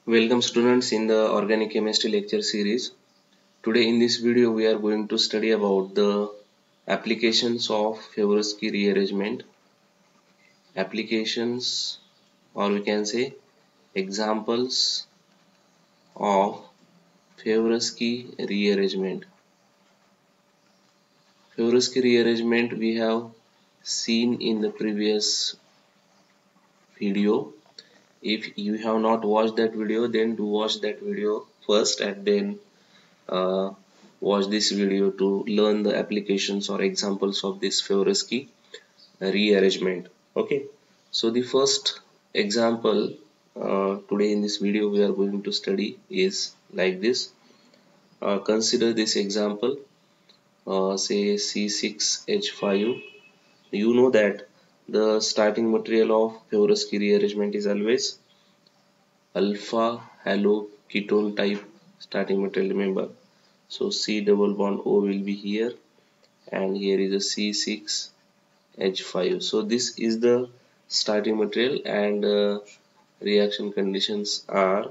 Welcome students in the organic chemistry lecture series. Today in this video we are going to study about the applications of Favorsky rearrangement. Applications, or we can say examples of Favorsky rearrangement. Favorsky rearrangement we have seen in the previous video. If you have not watched that video, then do watch that video first and then uh, watch this video to learn the applications or examples of this Favorsky rearrangement. Okay, so the first example today in this video we are going to study is like this. Consider this example, say C6H5. You know that the starting material of Favorsky rearrangement is always alpha halo ketone type starting material, remember. So C double bond O will be here and here is a C6H5. So this is the starting material and reaction conditions are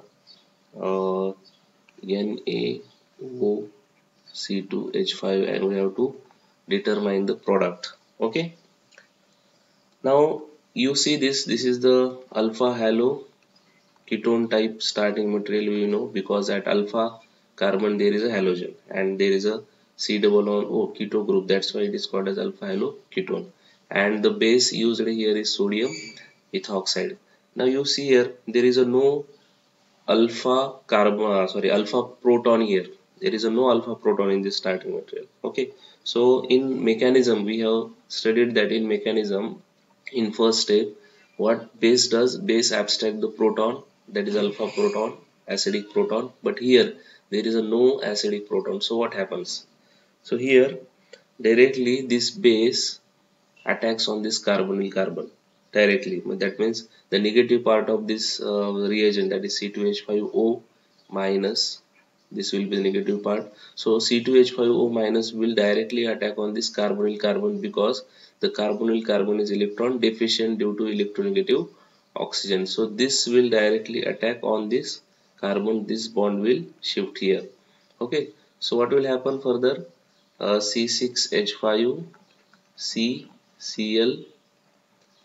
NaOC2H5 and we have to determine the product. Okay. Now you see this is the alpha halo ketone type starting material, we know, because at alpha carbon there is a halogen and there is a C double bond O keto group, that's why it is called as alpha halo ketone, and the base used here is sodium ethoxide. Now you see here there is a no alpha carbon alpha proton here, there is a no alpha proton in this starting material. Okay, so in mechanism we have studied that in mechanism in first step what base does, base abstract the proton, that is alpha proton, acidic proton, but here there is a no acidic proton. So what happens, so here directly this base attacks on this carbonyl carbon directly. That means the negative part of this reagent, that is C2H5O minus, this will be the negative part. So C2H5O minus will directly attack on this carbonyl carbon because the carbonyl carbon is electron deficient due to electronegative oxygen. So this will directly attack on this carbon, this bond will shift here. Okay, so what will happen further, C6H5 CCl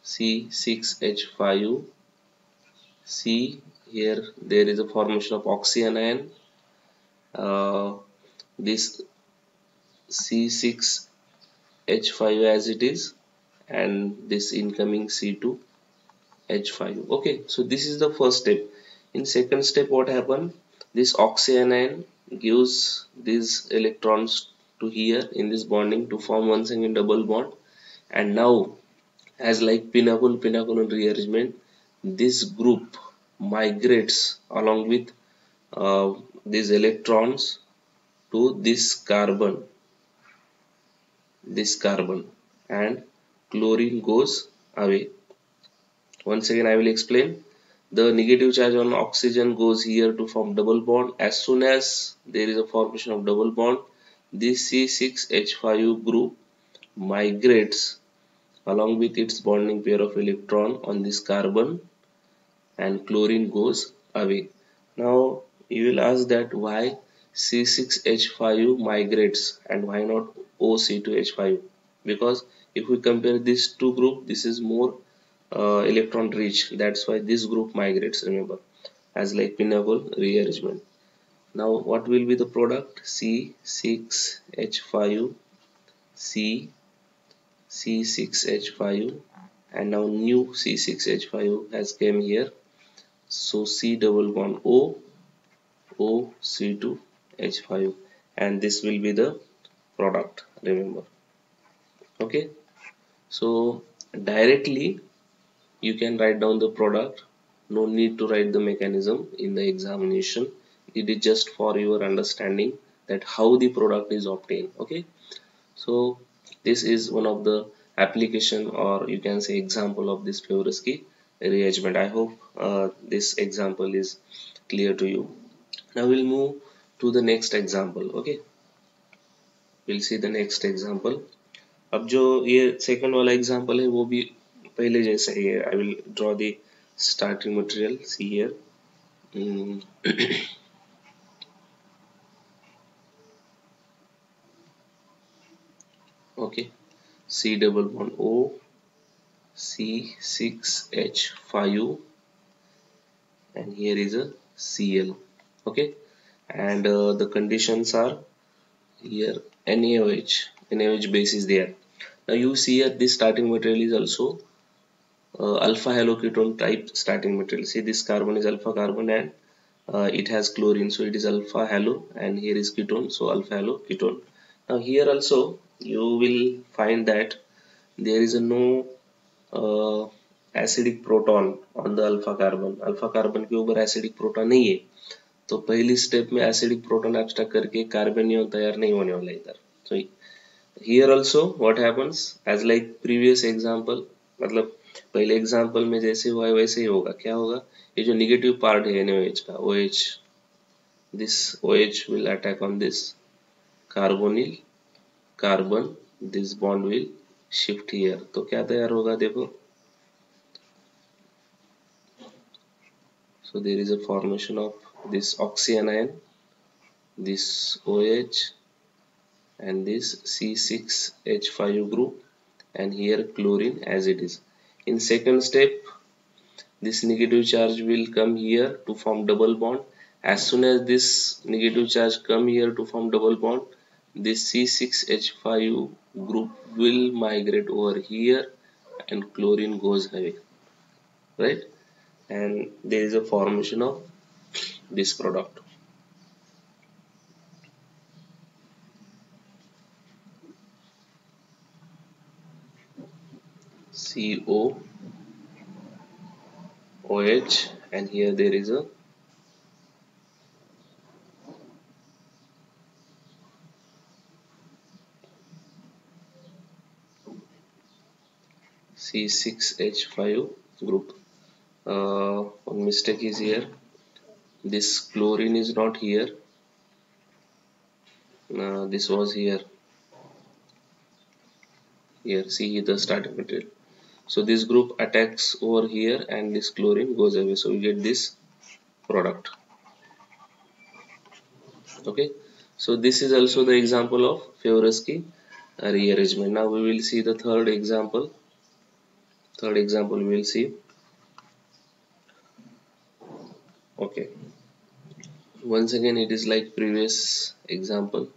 C6H5 C, here there is a formation of oxyanion, this C6H5 as it is and this incoming C2H5. Okay, so this is the first step. In second step what happened, this oxyanion gives these electrons to here in this bonding to form once again double bond, and now as like pinnacle rearrangement, this group migrates along with these electrons to this carbon and chlorine goes away. Once again I will explain. The negative charge on oxygen goes here to form double bond. As soon as there is a formation of double bond, this C6H5 group migrates along with its bonding pair of electron on this carbon and chlorine goes away. Now you will ask that why C6H5 migrates and why not OC2H5, because if we compare these two groups, this is more electron rich, that's why this group migrates, remember, as like pinnacle rearrangement. Now what will be the product, C6H5 C6H5 and now new C6H5 has came here, so C double bond O C2H5 and this will be the product, remember. Okay, so directly you can write down the product, no need to write the mechanism in the examination, it is just for your understanding that how the product is obtained. Okay, so this is one of the application or you can say example of this Favorsky rearrangement. I hope this example is clear to you. Now we'll move to the next example. Okay, we'll see the next example. अब जो ये second वाला example है वो भी पहले जैसा ही है. I will draw the starting material, see here mm, okay, C double bond O, C6H5, and here is a Cl. Okay, and the conditions are here NaOH base is there. Now you see here this starting material is also alpha haloketone type starting material. See, this carbon is alpha carbon, and it has chlorine, so it is alpha halo, and here is ketone, so alpha halo ketone. Now here also you will find that there is a no uh, acidic proton on the alpha carbon. Alpha carbon के ऊपर acidic proton नहीं है, तो पहली step में acidic proton abstract करके कार्बेनियन तैयार नहीं होने वाला इधर. So here also what happens as like previous example, मतलब पहले एग्जाम्पल में जैसे हुआ है वैसे ही होगा. क्या होगा, ये जो निगेटिव पार्ट है NaOH का, OH, this OH will attack on this carbonyl carbon, this bond will shift here. तो क्या तैयार होगा देखो, so there is a formation of this oxyanion, this OH, and this C6H5 group, and here chlorine as it is. In second step, this negative charge will come here to form double bond. As soon as this negative charge come here to form double bond, this C6H5 group will migrate over here and chlorine goes away, right? And there is a formation of this product. COOH, and here there is a C6H5 group. One mistake is here, this chlorine is not here, this was here, see the starting material. So this group attacks over here and this chlorine goes away, so we get this product. Okay, so this is also the example of Favorsky rearrangement. Now we will see the third example we will see. Okay, once again it is like previous example,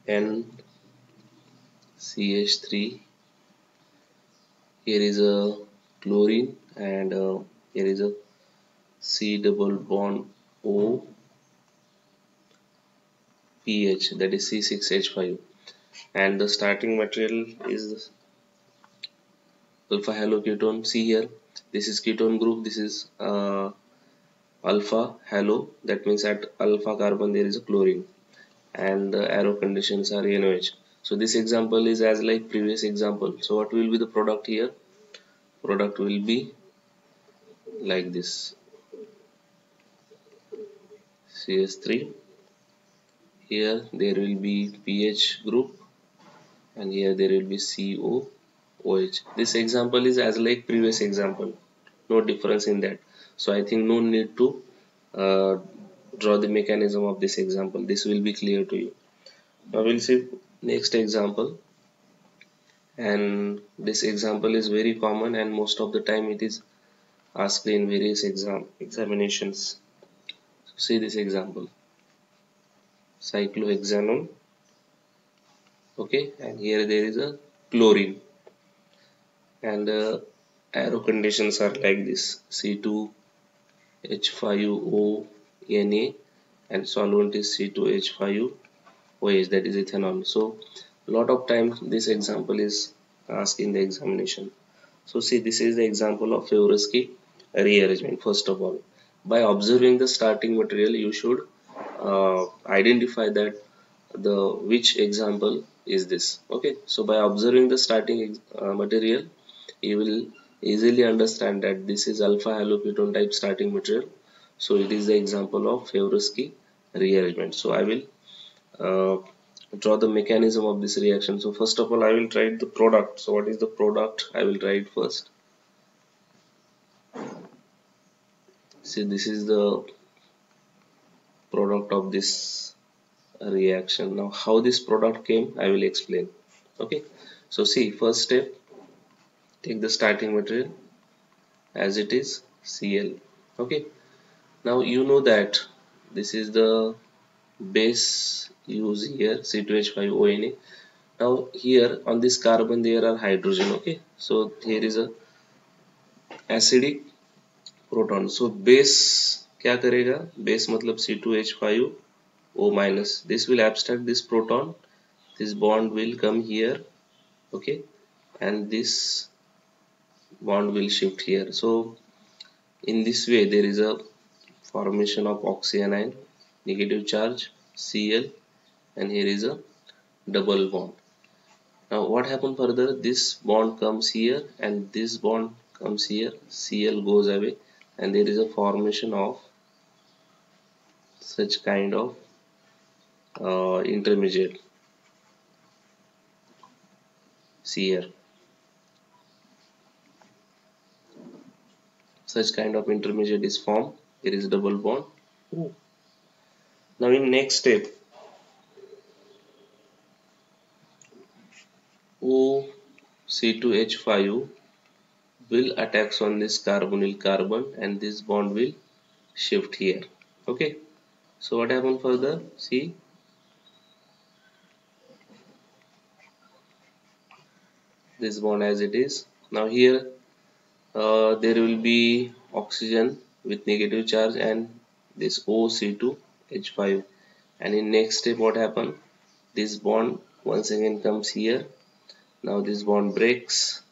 NCH3, here is a chlorine, and here is a C double bond O pH, that is C6H5, and the starting material is alpha haloketone. See here, this is ketone group, this is alpha halo, that means at alpha carbon there is a chlorine, and the arrow conditions are NaOH. So this example is as like previous example. So what will be the product here? Product will be like this, CS3, here there will be pH group, and here there will be COOH. This example is as like previous example, no difference in that. So I think no need to draw the mechanism of this example, this will be clear to you. Now we'll see next example, and this example is very common and most of the time it is asked in various examinations. So see this example, cyclohexanone, okay, and here there is a chlorine, and arrow conditions are like this, C2H5O Na, and solvent is C2H5OH, that is ethanol. So lot of times this example is asked in the examination. So see, this is the example of Favorsky rearrangement. First of all, by observing the starting material you should identify that the which example is this. Okay, so by observing the starting material you will easily understand that this is alpha haloketone type starting material, so it is the example of Favorsky rearrangement. So I will draw the mechanism of this reaction. So first of all I will write the product. So what is the product? I will write first See, this is the product of this reaction. Now how this product came, I will explain. Okay, so see, first step, take the starting material as it is, Cl. Okay, now you know that this is the base used here, C2H5ONA. Now here on this carbon there are hydrogen. Okay, so here is a acidic proton. So base क्या करेगा, base मतलब C2H5O minus, this will abstract this proton, this bond will come here. Okay, and this bond will shift here. So in this way there is a formation of oxyanion, negative charge Cl, and here is a double bond. Now what happens further, this bond comes here and this bond comes here, Cl goes away, and there is a formation of such kind of intermediate. See here, such kind of intermediate is formed. Here is double bond. Now in next step, OC2H5 will attacks on this carbonyl carbon and this bond will shift here. Okay, so what happened further, see, this bond as it is. Now here there will be oxygen with negative charge and this OC2H5, and in next step what happened, this bond once again comes here. Now this bond breaks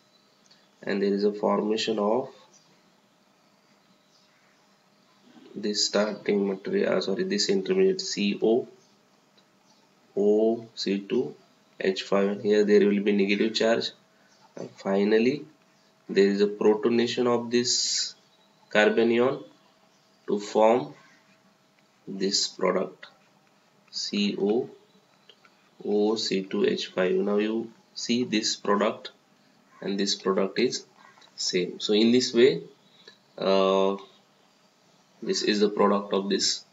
and there is a formation of this starting material, this intermediate CO, OC2H5, and here there will be negative charge, and finally there is a protonation of this carbanion to form this product COOC2H5. Now you see this product and this product is same. So in this way this is the product of this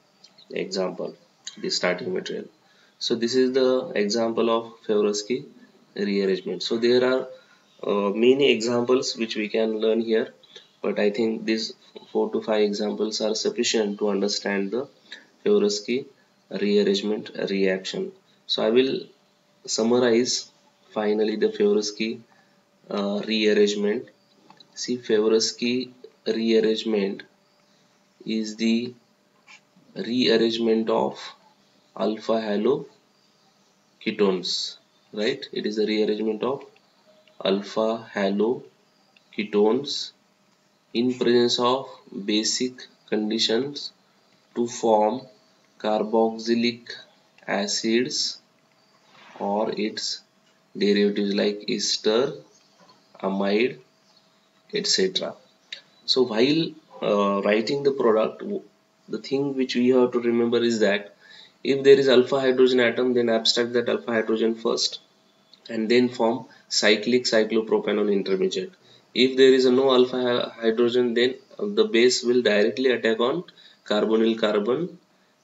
example, this starting material. So this is the example of Favorsky rearrangement. So there are many examples which we can learn here, but I think these 4 to 5 examples are sufficient to understand the Favorsky rearrangement reaction. So I will summarize finally the Favorsky rearrangement. See, Favorsky rearrangement is the rearrangement of alpha halo ketones, right? It is a rearrangement of alpha halo ketones in presence of basic conditions to form carboxylic acids or its derivatives like ester, amide, etc. So while writing the product, the thing which we have to remember is that if there is alpha hydrogen atom, then abstract that alpha hydrogen first and then form cyclic cyclopropanol intermediate. If there is no alpha hydrogen, then the base will directly attack on carbonyl carbon,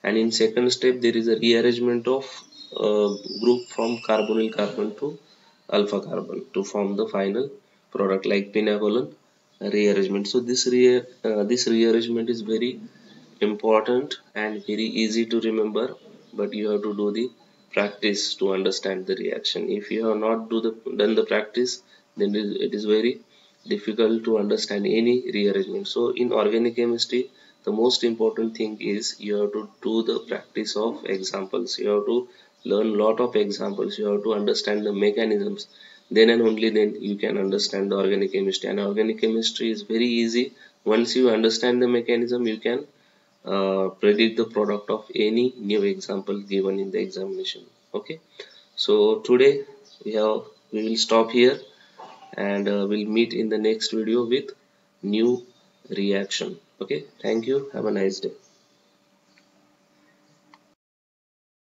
and in second step there is a rearrangement of group from carbonyl carbon to alpha carbon to form the final product like pinacolan rearrangement. So this rearrangement is very important and very easy to remember, but you have to do the practice to understand the reaction. If you have not done the practice, then it is very difficult to understand any rearrangement. So in organic chemistry, the most important thing is you have to do the practice of examples. You have to learn lot of examples. You have to understand the mechanisms. Then and only then you can understand the organic chemistry. And organic chemistry is very easy. Once you understand the mechanism, you can predict the product of any new example given in the examination. Okay, so today we will stop here, and we'll meet in the next video with new reaction. Okay, thank you, have a nice day.